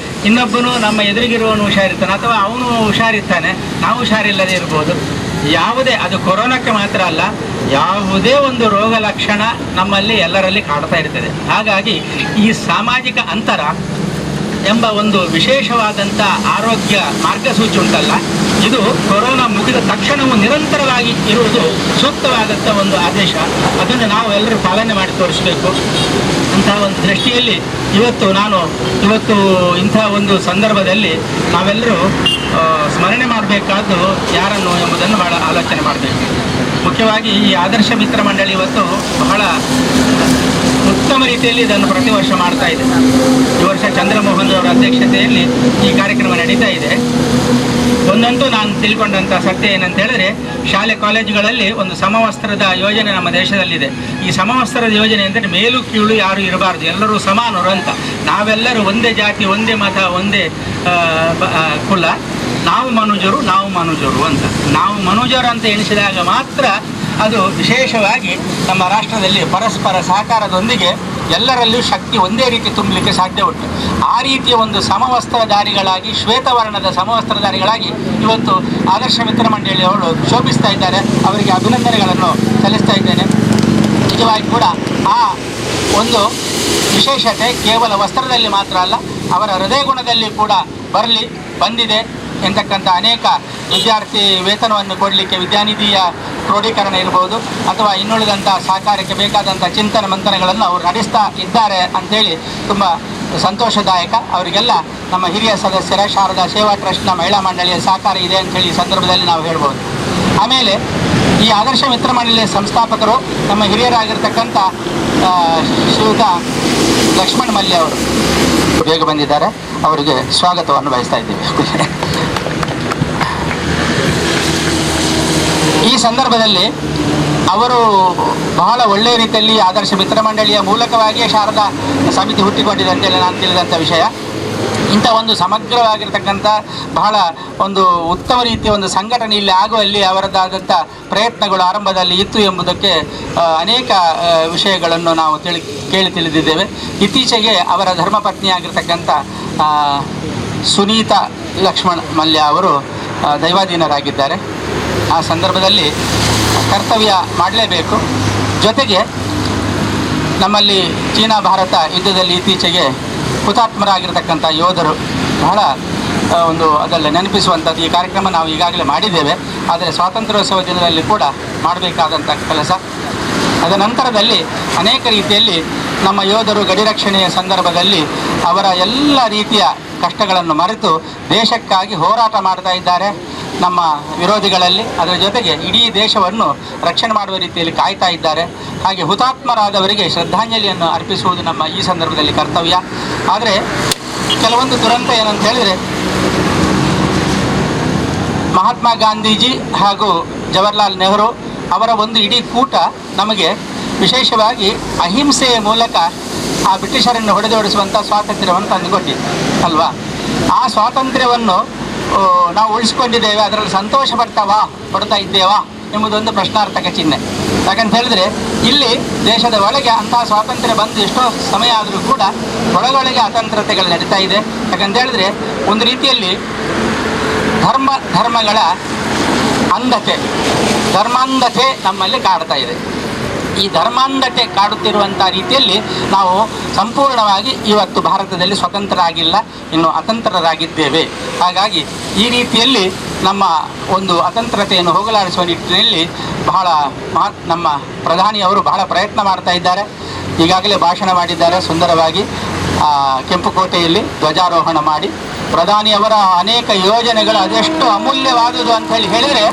[SPEAKER 2] ಇನ್ನೊಬ್ಬನು ನಮ್ಮ ಎದುರಿಗಿರುವವನು ಹುಷಾರಿರ್ತಾನೆ ಅಥವಾ ಅವನು ಹುಷಾರಿರ್ತಾನೆ, ನಾವು ಹುಷಾರಿಲ್ಲದೆ ಇರ್ಬೋದು. ಯಾವುದೇ, ಅದು ಕೊರೋನಾಕ್ಕೆ ಮಾತ್ರ ಅಲ್ಲ, ಯಾವುದೇ ಒಂದು ರೋಗ ಲಕ್ಷಣ ನಮ್ಮಲ್ಲಿ ಎಲ್ಲರಲ್ಲಿ ಕಾಡ್ತಾ ಇರ್ತದೆ. ಹಾಗಾಗಿ ಈ ಸಾಮಾಜಿಕ ಅಂತರ ಎಂಬ ಒಂದು ವಿಶೇಷವಾದಂಥ ಆರೋಗ್ಯ ಮಾರ್ಗಸೂಚಿ ಉಂಟಲ್ಲ, ಇದು ಕೊರೋನಾ ಮುಗಿದ ತಕ್ಷಣವೂ ನಿರಂತರವಾಗಿ ಇರುವುದು ಸೂಕ್ತವಾದಂಥ ಒಂದು ಆದೇಶ. ಅದನ್ನು ನಾವು ಎಲ್ಲರೂ ಪಾಲನೆ ಮಾಡಿ ತೋರಿಸಬೇಕು. ಅಂತಹ ಒಂದು ದೃಷ್ಟಿಯಲ್ಲಿ ಇವತ್ತು ಇಂಥ ಒಂದು ಸಂದರ್ಭದಲ್ಲಿ ನಾವೆಲ್ಲರೂ ಸ್ಮರಣೆ ಮಾಡಬೇಕಾದ್ದು ಯಾರನ್ನು ಎಂಬುದನ್ನು ಭಾಳ ಆಲೋಚನೆ ಮಾಡಬೇಕು. ಮುಖ್ಯವಾಗಿ ಈ ಆದರ್ಶ ಮಿತ್ರ ಮಂಡಳಿ ಇವತ್ತು ಬಹಳ ಉತ್ತಮ ರೀತಿಯಲ್ಲಿ ಇದನ್ನು ಪ್ರತಿ ವರ್ಷ ಮಾಡ್ತಾ ಇದೆ. ಈ ವರ್ಷ ಚಂದ್ರಮೋಹನ್ ಅವರ ಅಧ್ಯಕ್ಷತೆಯಲ್ಲಿ ಈ ಕಾರ್ಯಕ್ರಮ ನಡೀತಾ ಇದೆ. ಒಂದಂತೂ ನಾನು ತಿಳ್ಕೊಂಡಂಥ ಸತ್ಯ ಏನಂತ ಹೇಳಿದ್ರೆ, ಶಾಲೆ ಕಾಲೇಜುಗಳಲ್ಲಿ ಒಂದು ಸಮವಸ್ತ್ರದ ಯೋಜನೆ ನಮ್ಮ ದೇಶದಲ್ಲಿದೆ. ಈ ಸಮವಸ್ತ್ರದ ಯೋಜನೆ ಅಂದರೆ ಮೇಲು ಕೀಳು ಯಾರು ಇರಬಾರ್ದು, ಎಲ್ಲರೂ ಸಮಾನರು ಅಂತ. ನಾವೆಲ್ಲರೂ ಒಂದೇ ಜಾತಿ, ಒಂದೇ ಮತ, ಒಂದೇ ಕುಲ, ನಾವು ಮನುಜರು ಅಂತ. ನಾವು ಮನುಜರು ಅಂತ ಎಣಿಸಿದಾಗ ಮಾತ್ರ ಅದು ವಿಶೇಷವಾಗಿ ನಮ್ಮ ರಾಷ್ಟ್ರದಲ್ಲಿ ಪರಸ್ಪರ ಸಹಕಾರದೊಂದಿಗೆ ಎಲ್ಲರಲ್ಲೂ ಶಕ್ತಿ ಒಂದೇ ರೀತಿ ತುಂಬಲಿಕ್ಕೆ ಸಾಧ್ಯ ಉಂಟು. ಆ ರೀತಿಯ ಒಂದು ಸಮವಸ್ತ್ರಧಾರಿಗಳಾಗಿ, ಶ್ವೇತವರ್ಣದ ಸಮವಸ್ತ್ರಧಾರಿಗಳಾಗಿ ಇವತ್ತು ಆದರ್ಶ ಮಿತ್ರ ಮಂಡಳಿಯವರು ಶೋಭಿಸ್ತಾ ಇದ್ದಾರೆ. ಅವರಿಗೆ ಅಭಿನಂದನೆಗಳನ್ನು ಸಲ್ಲಿಸ್ತಾ ಇದ್ದೇನೆ. ನಿಜವಾಗಿ ಕೂಡ ಆ ಒಂದು ವಿಶೇಷತೆ ಕೇವಲ ವಸ್ತ್ರದಲ್ಲಿ ಮಾತ್ರ ಅಲ್ಲ, ಅವರ ಹೃದಯ ಗುಣದಲ್ಲಿ ಕೂಡ ಬಂದಿದೆ ಎಂತಕ್ಕಂಥ ಅನೇಕ ವಿದ್ಯಾರ್ಥಿ ವೇತನವನ್ನು ಕೊಡಲಿಕ್ಕೆ ವಿದ್ಯಾನಿಧಿಯ ಕ್ರೋಢೀಕರಣ ಇರ್ಬೋದು, ಅಥವಾ ಇನ್ನುಳಿದಂಥ ಸಹಕಾರಕ್ಕೆ ಬೇಕಾದಂಥ ಚಿಂತನೆ ಮಂಥನಗಳನ್ನು ಅವರು ನಡೆಸ್ತಾ ಇದ್ದಾರೆ ಅಂಥೇಳಿ ತುಂಬ ಸಂತೋಷದಾಯಕ. ಅವರಿಗೆಲ್ಲ ನಮ್ಮ ಹಿರಿಯ ಸದಸ್ಯರ ಶಾರದಾ ಸೇವಾ ಟ್ರಸ್ಟ್ನ ಮಹಿಳಾ ಮಂಡಳಿಯ ಸಹಕಾರ ಇದೆ ಅಂಥೇಳಿ ಈ ಸಂದರ್ಭದಲ್ಲಿ ನಾವು ಹೇಳ್ಬೋದು. ಆಮೇಲೆ ಈ ಆದರ್ಶ ಮಿತ್ರ ಮಂಡಳಿಯ ಸಂಸ್ಥಾಪಕರು ನಮ್ಮ ಹಿರಿಯರಾಗಿರ್ತಕ್ಕಂಥ ಶ್ರೀಯುತ ಲಕ್ಷ್ಮಣ್ ಮಲ್ಯ ಅವರು ಬೇಗ ಬಂದಿದ್ದಾರೆ. ಅವರಿಗೆ ಸ್ವಾಗತವನ್ನು ಬಯಸ್ತಾ ಇದ್ದೀವಿ. ಈ ಸಂದರ್ಭದಲ್ಲಿ ಅವರು ಬಹಳ ಒಳ್ಳೆಯ ರೀತಿಯಲ್ಲಿ ಆದರ್ಶ ಮಿತ್ರ ಮಂಡಳಿಯ ಮೂಲಕವಾಗಿಯೇ ಶಾರದಾ ಸಮಿತಿ ಹುಟ್ಟಿಕೊಂಡಿದೆ ಅಂತೇಳಿ ನಾನು ತಿಳಿದಂಥ ವಿಷಯ. ಇಂಥ ಒಂದು ಸಮಗ್ರವಾಗಿರ್ತಕ್ಕಂಥ ಬಹಳ ಒಂದು ಉತ್ತಮ ರೀತಿಯ ಒಂದು ಸಂಘಟನೆ ಇಲ್ಲಿ ಆಗುವಲ್ಲಿ ಅವರದ್ದಾದಂಥ ಪ್ರಯತ್ನಗಳು ಆರಂಭದಲ್ಲಿ ಇತ್ತು ಎಂಬುದಕ್ಕೆ ಅನೇಕ ವಿಷಯಗಳನ್ನು ನಾವು ತಿಳಿದಿದ್ದೇವೆ. ಇತ್ತೀಚೆಗೆ ಅವರ ಧರ್ಮಪತ್ನಿಯಾಗಿರ್ತಕ್ಕಂಥ ಸುನೀತಾ ಲಕ್ಷ್ಮಣ್ ಮಲ್ಯ ಅವರು ದೈವಾಧೀನರಾಗಿದ್ದಾರೆ. ಆ ಸಂದರ್ಭದಲ್ಲಿ ಕರ್ತವ್ಯ ಮಾಡಲೇಬೇಕು. ಜೊತೆಗೆ ನಮ್ಮಲ್ಲಿ ಚೀನಾ ಭಾರತ ಯುದ್ಧದಲ್ಲಿ ಇತ್ತೀಚೆಗೆ ಹುತಾತ್ಮರಾಗಿರ್ತಕ್ಕಂಥ ಯೋಧರು ಬಹಳ ಅದೆಲ್ಲ ನೆನಪಿಸುವಂಥದ್ದು ಈ ಕಾರ್ಯಕ್ರಮ ನಾವು ಈಗಾಗಲೇ ಮಾಡಿದ್ದೇವೆ. ಆದರೆ ಸ್ವಾತಂತ್ರ್ಯೋತ್ಸವ ದಿನದಲ್ಲಿ ಕೂಡ ಮಾಡಬೇಕಾದಂಥ ಕೆಲಸ. ಅದ ನಂತರದಲ್ಲಿ ಅನೇಕ ರೀತಿಯಲ್ಲಿ ನಮ್ಮ ಯೋಧರು ಗಡಿ ರಕ್ಷಣೆಯ ಸಂದರ್ಭದಲ್ಲಿ ಅವರ ಎಲ್ಲ ರೀತಿಯ ಕಷ್ಟಗಳನ್ನು ಮರೆತು ದೇಶಕ್ಕಾಗಿ ಹೋರಾಟ ಮಾಡ್ತಾ ಇದ್ದಾರೆ ನಮ್ಮ ವಿರೋಧಿಗಳಲ್ಲಿ. ಅದರ ಜೊತೆಗೆ ಇಡೀ ದೇಶವನ್ನು ರಕ್ಷಣೆ ಮಾಡುವ ರೀತಿಯಲ್ಲಿ ಕಾಯ್ತಾ ಇದ್ದಾರೆ. ಹಾಗೆ ಹುತಾತ್ಮರಾದವರಿಗೆ ಶ್ರದ್ಧಾಂಜಲಿಯನ್ನು ಅರ್ಪಿಸುವುದು ನಮ್ಮ ಈ ಸಂದರ್ಭದಲ್ಲಿ ಕರ್ತವ್ಯ. ಆದರೆ ಕೆಲವೊಂದು ದುರಂತ ಏನಂತ ಹೇಳಿದರೆ, ಮಹಾತ್ಮ ಗಾಂಧೀಜಿ ಹಾಗೂ ಜವಾಹರ್ಲಾಲ್ ನೆಹರು ಅವರ ಒಂದು ಇಡೀ ಕೂಟ ನಮಗೆ ವಿಶೇಷವಾಗಿ ಅಹಿಂಸೆಯ ಮೂಲಕ ಆ ಬ್ರಿಟಿಷರನ್ನು ಹೊಡೆದೋಡಿಸುವಂಥ ಸ್ವಾತಂತ್ರ್ಯವನ್ನು ತಂದುಕೊಟ್ಟಿದೆ ಅಲ್ವಾ. ಆ ಸ್ವಾತಂತ್ರ್ಯವನ್ನು ನಾವು ಉಳಿಸ್ಕೊಂಡಿದ್ದೇವೆ, ಅದರಲ್ಲಿ ಸಂತೋಷ ಪಡ್ತಾ ಇದ್ದೇವಾ ಎಂಬುದೊಂದು ಪ್ರಶ್ನಾರ್ಥಕ ಚಿಹ್ನೆ. ಯಾಕಂತ ಹೇಳಿದ್ರೆ ಇಲ್ಲಿ ದೇಶದ ಒಳಗೆ ಅಂತಹ ಸ್ವಾತಂತ್ರ್ಯ ಬಂದು ಎಷ್ಟೋ ಸಮಯ ಆದರೂ ಕೂಡ ಒಳಗೊಳಗೆ ಅತಂತ್ರತೆಗಳು ನಡೀತಾ ಇದೆ. ಯಾಕಂತ ಹೇಳಿದ್ರೆ ಒಂದು ರೀತಿಯಲ್ಲಿ ಧರ್ಮಗಳ ಧರ್ಮಾಂಧತೆ ನಮ್ಮಲ್ಲಿ ಕಾಡ್ತಾ ಇದೆ. ಈ ಧರ್ಮಾಂಧತೆ ಕಾಡುತ್ತಿರುವಂಥ ರೀತಿಯಲ್ಲಿ ನಾವು ಸಂಪೂರ್ಣವಾಗಿ ಇವತ್ತು ಭಾರತದಲ್ಲಿ ಸ್ವತಂತ್ರ ಆಗಿಲ್ಲ, ಇನ್ನು ಅತಂತ್ರರಾಗಿದ್ದೇವೆ. ಹಾಗಾಗಿ ಈ ರೀತಿಯಲ್ಲಿ ನಮ್ಮ ಒಂದು ಅತಂತ್ರತೆಯನ್ನು ಹೋಗಲಾಡಿಸುವ ನಿಟ್ಟಿನಲ್ಲಿ ನಮ್ಮ ಪ್ರಧಾನಿಯವರು ಬಹಳ ಪ್ರಯತ್ನ ಮಾಡ್ತಾ ಇದ್ದಾರೆ. ಈಗಾಗಲೇ ಭಾಷಣ ಮಾಡಿದ್ದಾರೆ ಸುಂದರವಾಗಿ. ಕೆಂಪುಕೋಟೆಯಲ್ಲಿ ಧ್ವಜಾರೋಹಣ ಮಾಡಿ ಪ್ರಧಾನಿಯವರ ಅನೇಕ ಯೋಜನೆಗಳು ಅದೆಷ್ಟು ಅಮೂಲ್ಯವಾದುದು ಅಂತ ಹೇಳಿದರೆ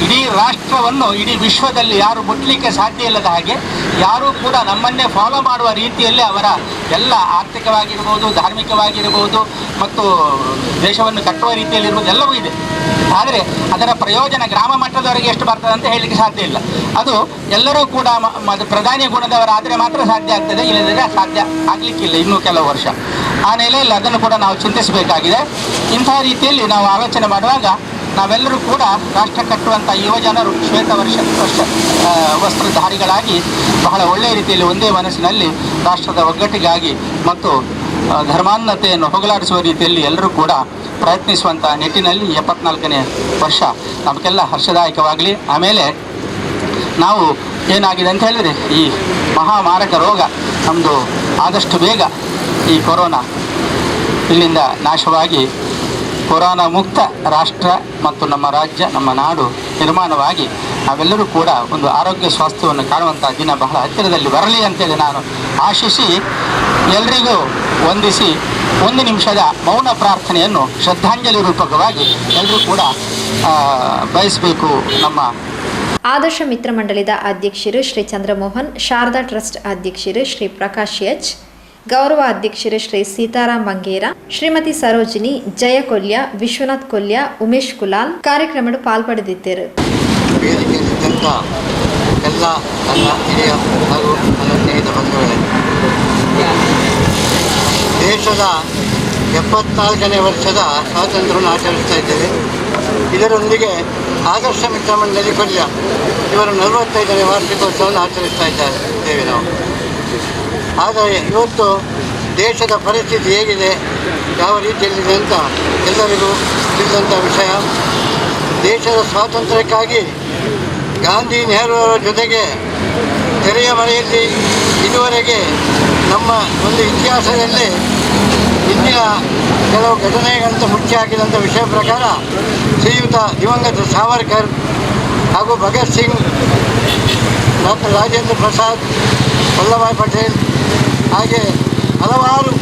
[SPEAKER 2] ಇಡೀ ರಾಷ್ಟ್ರವನ್ನು ಇಡೀ ವಿಶ್ವದಲ್ಲಿ ಯಾರು ಮುಟ್ಲಿಕ್ಕೆ ಸಾಧ್ಯ ಇಲ್ಲದ ಹಾಗೆ, ಯಾರೂ ಕೂಡ ನಮ್ಮನ್ನೇ ಫಾಲೋ ಮಾಡುವ ರೀತಿಯಲ್ಲಿ ಅವರ ಎಲ್ಲ ಆರ್ಥಿಕವಾಗಿರ್ಬೋದು, ಧಾರ್ಮಿಕವಾಗಿರ್ಬೋದು ಮತ್ತು ದೇಶವನ್ನು ಕಟ್ಟುವ ರೀತಿಯಲ್ಲಿರ್ಬೋದು ಎಲ್ಲವೂ ಇದೆ. ಆದರೆ ಅದರ ಪ್ರಯೋಜನ ಗ್ರಾಮ ಮಟ್ಟದವರೆಗೆ ಎಷ್ಟು ಬರ್ತದೆ ಅಂತ ಹೇಳಲಿಕ್ಕೆ ಸಾಧ್ಯ ಇಲ್ಲ. ಅದು ಎಲ್ಲರೂ ಕೂಡ ಪ್ರಧಾನಿ ಗುಣದವರಾದರೆ ಮಾತ್ರ ಸಾಧ್ಯ ಆಗ್ತದೆ, ಇಲ್ಲದಿದ್ದರೆ ಸಾಧ್ಯ ಆಗಲಿಕ್ಕಿಲ್ಲ ಇನ್ನೂ ಕೆಲವು ವರ್ಷ. ಆ ನೆಲೆಯಲ್ಲಿ ಅದನ್ನು ಕೂಡ ನಾವು ಚಿಂತಿಸಬೇಕಾಗಿದೆ. ಇಂತಹ ರೀತಿಯಲ್ಲಿ ನಾವು ಆಲೋಚನೆ ಮಾಡುವಾಗ ನಾವೆಲ್ಲರೂ ಕೂಡ ರಾಷ್ಟ್ರ ಕಟ್ಟುವಂಥ ಯುವಜನರು ವಸ್ತ್ರಧಾರಿಗಳಾಗಿ ಬಹಳ ಒಳ್ಳೆಯ ರೀತಿಯಲ್ಲಿ ಒಂದೇ ಮನಸ್ಸಿನಲ್ಲಿ ರಾಷ್ಟ್ರದ ಒಗ್ಗಟ್ಟಿಗಾಗಿ ಮತ್ತು ಧರ್ಮಾನ್ನತೆಯನ್ನು ಹೋಗಲಾಡಿಸುವ ರೀತಿಯಲ್ಲಿ ಎಲ್ಲರೂ ಕೂಡ ಪ್ರಯತ್ನಿಸುವಂಥ ನಿಟ್ಟಿನಲ್ಲಿ 74ನೇ ವರ್ಷ ನಮಗೆಲ್ಲ ಹರ್ಷದಾಯಕವಾಗಲಿ. ಆಮೇಲೆ ನಾವು ಏನಾಗಿದೆ ಅಂತ ಹೇಳಿದರೆ ಈ ಮಹಾಮಾರಕ ರೋಗ ನಮ್ಮದು ಆದಷ್ಟು ಬೇಗ ಈ ಕೊರೋನಾ ಇಲ್ಲಿಂದ ನಾಶವಾಗಿ ಕೊರೋನಾ ಮುಕ್ತ ರಾಷ್ಟ್ರ ಮತ್ತು ನಮ್ಮ ರಾಜ್ಯ, ನಮ್ಮ ನಾಡು ನಿರ್ಮಾಣವಾಗಿ ನಾವೆಲ್ಲರೂ ಕೂಡ ಒಂದು ಆರೋಗ್ಯ ಸ್ವಾಸ್ಥ್ಯವನ್ನು ಕಾಣುವಂಥ ದಿನ ಬಹಳ ಹತ್ತಿರದಲ್ಲಿ ಬರಲಿ ಅಂತೇಳಿ ನಾನು ಆಶಿಸಿ ಎಲ್ರಿಗೂ ವಂದಿಸಿ 1 ನಿಮಿಷದ ಮೌನ ಪ್ರಾರ್ಥನೆಯನ್ನು ಶ್ರದ್ಧಾಂಜಲಿ ರೂಪಕವಾಗಿ ಎಲ್ಲರೂ ಕೂಡ ಬಯಸಬೇಕು. ನಮ್ಮ
[SPEAKER 1] ಆದರ್ಶ ಮಿತ್ರ ಮಂಡಳಿದ ಅಧ್ಯಕ್ಷರು ಶ್ರೀ ಚಂದ್ರಮೋಹನ್, ಶಾರದಾ ಟ್ರಸ್ಟ್ ಅಧ್ಯಕ್ಷರು ಶ್ರೀ ಪ್ರಕಾಶ್ ಎಚ್, ಗೌರವ ಅಧ್ಯಕ್ಷರು ಶ್ರೀ ಸೀತಾರಾಮ್ ಬಂಗೇರ, ಶ್ರೀಮತಿ ಸರೋಜಿನಿ, ಜಯ ಕೊಲ್ಯ, ವಿಶ್ವನಾಥ್ ಕೊಲ್ಯ, ಉಮೇಶ್ ಕುಲಾಲ್ ಕಾರ್ಯಕ್ರಮದ ಪಾಲ್ಪಡೆದಿದ್ದರು.
[SPEAKER 4] ವೇದಿಕೆಯಲ್ಲಿದ್ದಂಥ ಎಲ್ಲ ನನ್ನ ಹಿರಿಯ ಹಾಗೂ ನನ್ನ ಸ್ನೇಹಿತ ಬಂಧುಗಳೇ, ದೇಶದ 74ನೇ ವರ್ಷದ ಸ್ವಾತಂತ್ರ್ಯವನ್ನು ಆಚರಿಸ್ತಾ ಇದ್ದೇವೆ. ಇದರೊಂದಿಗೆ ಆದರ್ಶ ಮಿತ್ರ ಮಂಡಳಿ ಕೊಲ್ಯ ಇವರು 45ನೇ ವಾರ್ಷಿಕೋತ್ಸವವನ್ನು ಆಚರಿಸ್ತಾ ಇದ್ದೇವೆ ನಾವು. ಆದರೆ ಇವತ್ತು ದೇಶದ ಪರಿಸ್ಥಿತಿ ಹೇಗಿದೆ, ಯಾವ ರೀತಿಯಲ್ಲಿದೆ ಅಂತ ಎಲ್ಲರಿಗೂ ತಿಳಿದಂಥ ವಿಷಯ. ದೇಶದ ಸ್ವಾತಂತ್ರ್ಯಕ್ಕಾಗಿ ಗಾಂಧಿ ನೆಹರು ಅವರ ಜೊತೆಗೆ ತೆರೆಯ ಮರೆಯಲ್ಲಿ ಇದುವರೆಗೆ ನಮ್ಮ ಒಂದು ಇತಿಹಾಸದಲ್ಲೇ ಇಂದಿನ ಕೆಲವು ಘಟನೆಗಳಂತ ಮುಚ್ಚಿ ಹಾಕಿದಂಥ ವಿಷಯ ಪ್ರಕಾರ ಶ್ರೀಯುತ ದಿವಂಗತ ಸಾವರ್ಕರ್ ಹಾಗೂ ಭಗತ್ ಸಿಂಗ್, ಡಾಕ್ಟರ್ ರಾಜೇಂದ್ರ ಪ್ರಸಾದ್, ವಲ್ಲಭಾಯ್ ಪಟೇಲ್, ಹಾಗೆ ಹಲವಾರು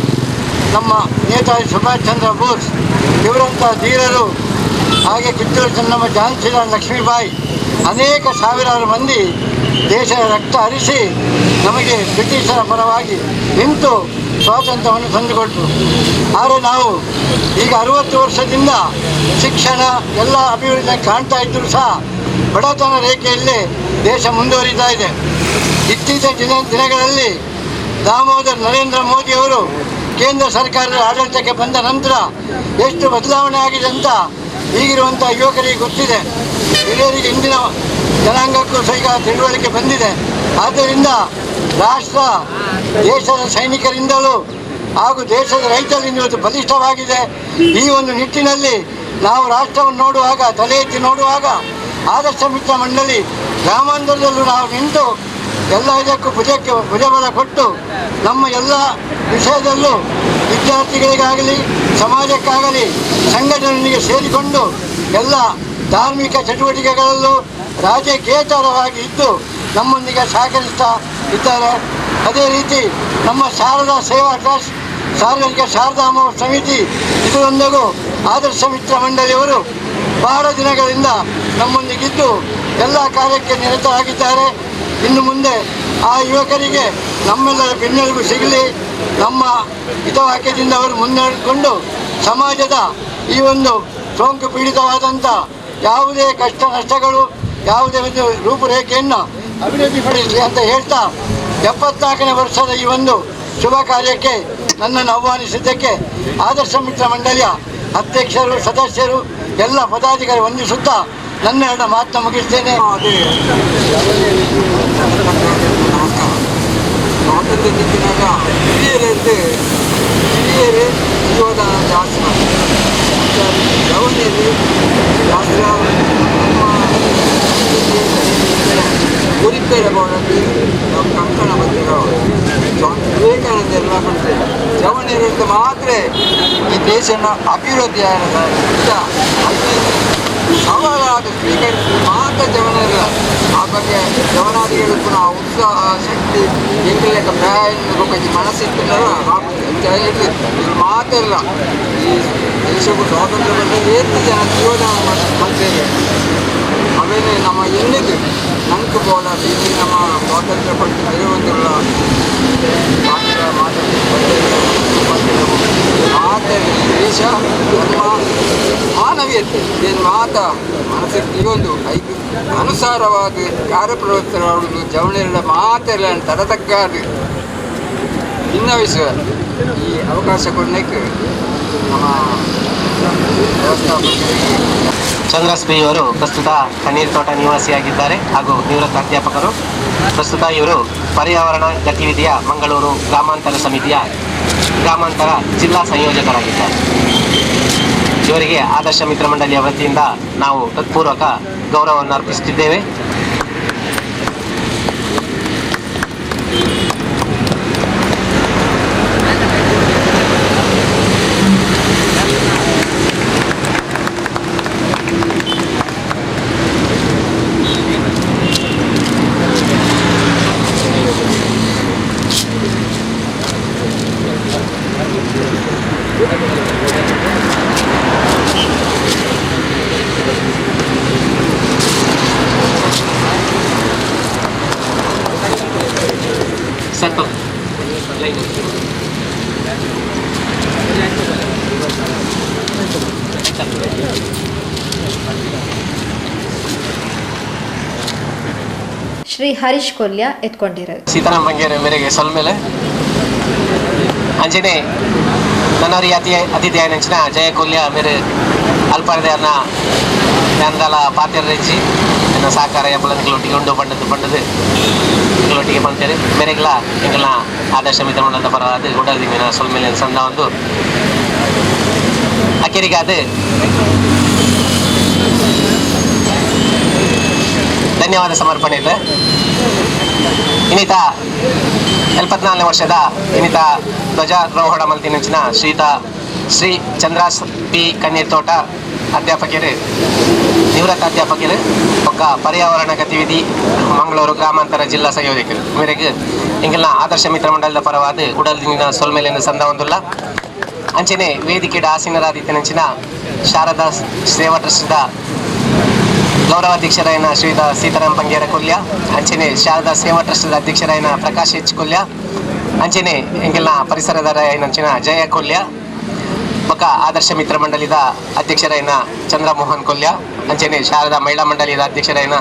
[SPEAKER 4] ನಮ್ಮ ನೇತಾಜಿ ಸುಭಾಷ್ ಚಂದ್ರ ಬೋಸ್ ಇವರಂಥ ಧೀರರು, ಹಾಗೆ ಕಿತ್ತೂರು ಚೆನ್ನಮ್ಮ, ಝಾನ್ಸಿ ರಾಣಿ ಲಕ್ಷ್ಮೀಬಾಯಿ, ಅನೇಕ ಸಾವಿರಾರು ಮಂದಿ ದೇಶದ ರಕ್ತ ಹರಿಸಿ ನಮಗೆ ಬ್ರಿಟಿಷರ ಪರವಾಗಿ ನಿಂತು ಸ್ವಾತಂತ್ರ್ಯವನ್ನು ತಂದುಕೊಟ್ಟರು. ಆದರೆ ನಾವು ಈಗ 60 ವರ್ಷದಿಂದ ಶಿಕ್ಷಣ ಎಲ್ಲ ಅಭಿವೃದ್ಧಿ ಕಾಣ್ತಾ ಇದ್ದರೂ ಸಹ ಬಡತನ ರೇಖೆಯಲ್ಲಿ ದೇಶ ಮುಂದುವರಿತಾ ಇದೆ. ಇತ್ತೀಚಿನ ದಿನಗಳಲ್ಲಿ ದಾಮೋದರ್ ನರೇಂದ್ರ ಮೋದಿಯವರು ಕೇಂದ್ರ ಸರ್ಕಾರದ ಆಡಳಿತಕ್ಕೆ ಬಂದ ನಂತರ ಎಷ್ಟು ಬದಲಾವಣೆ ಆಗಿದೆ ಅಂತ ಈಗಿರುವಂಥ ಯುವಕರಿಗೆ ಗೊತ್ತಿದೆ. ಹಿರಿಯರಿಗೆ ಇಂದಿನ ಜನಾಂಗಕ್ಕೂ ಸಹ ಈಗ ತಿಳುವಳಿಕೆ ಬಂದಿದೆ. ಆದ್ದರಿಂದ ರಾಷ್ಟ್ರ ದೇಶದ ಸೈನಿಕರಿಂದಲೂ ಹಾಗೂ ದೇಶದ ರೈತರಿಂದ ಇವತ್ತು ಬಲಿಷ್ಠವಾಗಿದೆ. ಈ ಒಂದು ನಿಟ್ಟಿನಲ್ಲಿ ನಾವು ರಾಷ್ಟ್ರವನ್ನು ನೋಡುವಾಗ, ತಲೆ ಎತ್ತಿ ನೋಡುವಾಗ ಆದರ್ಶ ಮಿತ್ರ ಮಂಡಳಿ ಗ್ರಾಮಾಂತರದಲ್ಲೂ ನಾವು ನಿಂತು ಎಲ್ಲ ಇದಕ್ಕೂ ಭುಜಬಲ ಕೊಟ್ಟು ನಮ್ಮ ಎಲ್ಲ ವಿಷಯದಲ್ಲೂ ವಿದ್ಯಾರ್ಥಿಗಳಿಗಾಗಲಿ ಸಮಾಜಕ್ಕಾಗಲಿ ಸಂಘಟನೆಗೆ ಸೇರಿಕೊಂಡು ಎಲ್ಲ ಧಾರ್ಮಿಕ ಚಟುವಟಿಕೆಗಳಲ್ಲೂ ರಾಜಕೀಯೇತರವಾಗಿ ಇದ್ದು ನಮ್ಮೊಂದಿಗೆ ಸಹಕರಿಸ್ತಾ ಇದ್ದಾರೆ. ಅದೇ ರೀತಿ ನಮ್ಮ ಶಾರದಾ ಸೇವಾ ಟ್ರಸ್ಟ್, ಸಾರ್ವಜನಿಕ ಶಾರದಾ ಮಹೋತ್ಸವ ಸಮಿತಿ ಇದರೊಂದಿಗೂ ಆದರ್ಶ ಮಿತ್ರ ಮಂಡಳಿಯವರು ಬಹಳ ದಿನಗಳಿಂದ ನಮ್ಮೊಂದಿಗಿದ್ದು ಎಲ್ಲ ಕಾರ್ಯಕ್ಕೆ ನಿರತರಾಗಿದ್ದಾರೆ. ಇನ್ನು ಮುಂದೆ ಆ ಯುವಕರಿಗೆ ನಮ್ಮೆಲ್ಲರ ಬೆನ್ನೆಲುಬು ಸಿಗಲಿ. ನಮ್ಮ ಹಿತವಾಕ್ಯದಿಂದ ಅವರು ಮುನ್ನಡೆದುಕೊಂಡು ಸಮಾಜದ ಈ ಒಂದು ಸೋಂಕು ಪೀಡಿತವಾದಂಥ ಯಾವುದೇ ಕಷ್ಟ ನಷ್ಟಗಳು, ಯಾವುದೇ ಒಂದು ರೂಪುರೇಖೆಯನ್ನು ಅಭಿವೃದ್ಧಿಪಡಿಸಲಿ ಅಂತ ಹೇಳ್ತಾ 74ನೇ ವರ್ಷದ ಈ ಒಂದು ಶುಭ ಕಾರ್ಯಕ್ಕೆ ನನ್ನನ್ನು ಆಹ್ವಾನಿಸಿದ್ದಕ್ಕೆ ಆದರ್ಶ ಮಿತ್ರ ಮಂಡಳಿಯ ಅಧ್ಯಕ್ಷರು, ಸದಸ್ಯರು, ಎಲ್ಲ ಪದಾಧಿಕಾರಿ ವಂದಿಸುತ್ತಾ ನನ್ನ 2 ಮಾತನ್ನ ಮುಗಿಸ್ತೇನೆ.
[SPEAKER 5] ಸ್ವಾತಂತ್ರ್ಯ ದಿಕ್ಕಿನಾಗ ಹಿರಿಯರಂತೆ ಹಿರಿಯರೇ ಜೀವದಾನ ಆಸನ ಯವನಿಯಲ್ಲಿ ರಾಷ್ಟ್ರ ಉರಿಪೇರಬಹುದು ನಾವು ಕಂಕಣ ಬಂದಿರೋ ಸ್ವಾಮಿ ವಿವೇಕಾನಂದ ಎಲ್ಲ ಮಾಡ್ತೇವೆ. ಜವನಿಯರಿಂದ ಮಾತ್ರ ಈ ದೇಶನ ಅಭಿವೃದ್ಧಿ ಸವಾಲಾದ ಸ್ವೀಕರಿಸಿ ಮಾತ್ರ ಜವನರಿಲ್ಲ. ಆ ಬಗ್ಗೆ ಜವನಾದಿಗಳಿಗೂ ನಾವು ಉತ್ಸಾಹ ಶಕ್ತಿ ಎಂಗಲೆಕ್ಕ ಪ್ರಯಾಣ ಬಗ್ಗೆ ಮನಸ್ಸಿಟ್ಟು ಆಗ್ತದೆ ಅಂತ ಹೇಳಿದ್ರೆ ಇದು ಮಾತೆಲ್ಲ ಈ ದೇಶಕ್ಕೂ ಸ್ವಾತಂತ್ರ್ಯ ಬಂದರೆ ಎಷ್ಟು ಜನ ಜೀವದಾನ ಮಾಡ್ತೇವೆ ಅವೇನೇ ನಮ್ಮ ಎನ್ನಿಗೆ ನಂಕು ಬೋಲ ಇಲ್ಲಿ ನಮ್ಮ ಸ್ವಾತಂತ್ರ್ಯ ಪಟ್ಟು ಬರುವಂತೆಲ್ಲ ಭಾಷೆ ಮಾತೆ ದೇಶ ಧರ್ಮ ಮಾನವೀಯತೆ ಏನು ಮಾತ ಮನಸ್ಸಿಗೆ ಈ ಒಂದು ಐದು ಅನುಸಾರವಾಗಿ ಕಾರ್ಯಪ್ರವೃತ್ತಗಳು ಜವಳಿಗಳ ಮಾತೆಲ್ಲ ತರತಕ್ಕಾದ ಭಿನ್ನವಿಸುವ ಈ ಅವಕಾಶ ಕೊಡಲಿಕ್ಕೆ ನಮ್ಮ ವ್ಯವಸ್ಥಾಪಕರಿಗೆ
[SPEAKER 6] ಚಂದ್ರಸ್ ಪಿ ಅವರು ಪ್ರಸ್ತುತ ಕಣ್ಣೀರು ತೋಟ ನಿವಾಸಿಯಾಗಿದ್ದಾರೆ ಹಾಗೂ ನಿವೃತ್ತ ಅಧ್ಯಾಪಕರು. ಪ್ರಸ್ತುತ ಇವರು ಪರ್ಯಾವರಣ ಗತಿವಿಧಿಯ ಮಂಗಳೂರು ಗ್ರಾಮಾಂತರ ಸಮಿತಿಯ ಗ್ರಾಮಾಂತರ ಜಿಲ್ಲಾ ಸಂಯೋಜಕರಾಗಿದ್ದಾರೆ. ಇವರಿಗೆ ಆದರ್ಶ ಮಿತ್ರ ಮಂಡಳಿಯ ವತಿಯಿಂದ ನಾವು ಹೃತ್ಪೂರ್ವಕ ಗೌರವವನ್ನು ಅರ್ಪಿಸುತ್ತಿದ್ದೇವೆ.
[SPEAKER 1] ಶ್ರೀ ಹರೀಶ್ ಕೊಲ್ಯ ಎತ್ಕೊಂಡಿರು
[SPEAKER 6] ಸೀತಾರಾಮ್ ಬಂಗೇರ ಮೇರೆಗೆ ಸೊಲ್ಮೇಲೆ ಅಂಜನೆ ನನ್ನವರಿ ಅತಿಥಿ అయినంచిన జయ కొల్య మీరు అల్పరదేన ಜ್ಞಾನದಾಲ ಪಾತ್ರ ರಚಿಸಿ ನನ್ನ ಸಹಕಾರ ಎಂಬುದೊಟ್ಟಿಗೆ ಉಂಡು ಪಂಡದು ಇವುಗಳೊಟ್ಟಿಗೆ ಬಂತೇವೆ ಮೇರೆಗಳ ಎಂಗಳ ಆದರ್ಶ ಮಿತ್ರ ಮಂಡಲದ ಪರವಾದ ಗುಡದಿ ಮೀನ ಸೊಲ್ಮೇಲೆ ಸಂದ ಒಂದು ಅಕೆರಿಗಾದ ಧನ್ಯವಾದ ಸಮರ್ಪಣೆ ಇದೆ. ಇನ್ನಿತ 74 ವರ್ಷದ ಇನ್ನಿತ ಧ್ವಜಾರೋಹಣ ಮಲ್ತಿನಂಚಿನ ಶ್ರೀ ಚಂದ್ರಾಸ್ ಪಿ ಕಣ್ಣೀರ್ ತೋಟ ಅಧ್ಯಾಪಕರು ನಿವೃತ್ತ ಅಧ್ಯಾಪಕರು ಒಕ್ಕ ಪರ್ಯಾವರಣ ಗತಿವಿಧಿ ಮಂಗಳೂರು ಗ್ರಾಮಾಂತರ ಜಿಲ್ಲಾ ಸಂಯೋಜಕರು ಮೇರೆಗೆ ಇಂಗಿನ ಆದರ್ಶ ಮಿತ್ರ ಮಂಡಲದ ಪರವಾದ ಉಡಲ್ದಿನ ಸೊಲ್ಮೇಲಿನ ಸಂದ ಒಂದುಲ್ಲ ಅಂಚನೆ ವೇದಿಕೆಡ ಆಸೀನರಾದಿತ್ಯನಂಚಿನ ಶಾರದಾ ಸೇವಾ ಟ್ರಸ್ಟ್ದ ಗೌರವಾಧ್ಯಕ್ಷರಾಯನ ಶ್ರೀಯುತ ಸೀತಾರಾಮ್ ಬಂಗೇರ ಕೊಲ್ಯ ಅಂಚನೆ ಶಾರದಾ ಸೇವಾ ಟ್ರಸ್ಟ್ದ ಅಧ್ಯಕ್ಷರಾಯನ ಪ್ರಕಾಶ್ ಎಚ್ ಕೊಲ್ಯ ಅಂಚನೆ ಎಂಗೆಲ್ಲ ಪರಿಸರದಾರನಂಚಿನ ಜಯ ಕೊಲ್ಯ ಬೊಕ್ಕ ಆದರ್ಶ ಮಿತ್ರ ಮಂಡಳಿದ ಅಧ್ಯಕ್ಷರಾಯನ ಚಂದ್ರಮೋಹನ್ ಕೊಲ್ಯ ಅಂಚನೆ ಶಾರದಾ ಮಹಿಳಾ ಮಂಡಳಿದ ಅಧ್ಯಕ್ಷರಾಯನ